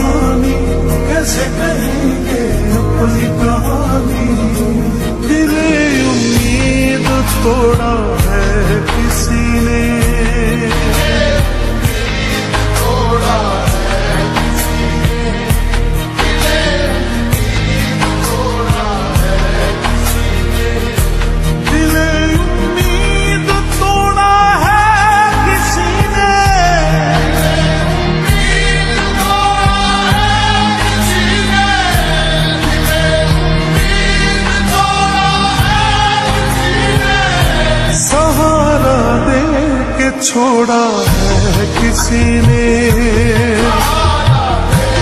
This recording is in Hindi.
कहानी कैसे कहेंगे अपनी कहानी। दिल उम्मीद तोड़ा है किसी ने, छोड़ा है किसी ने।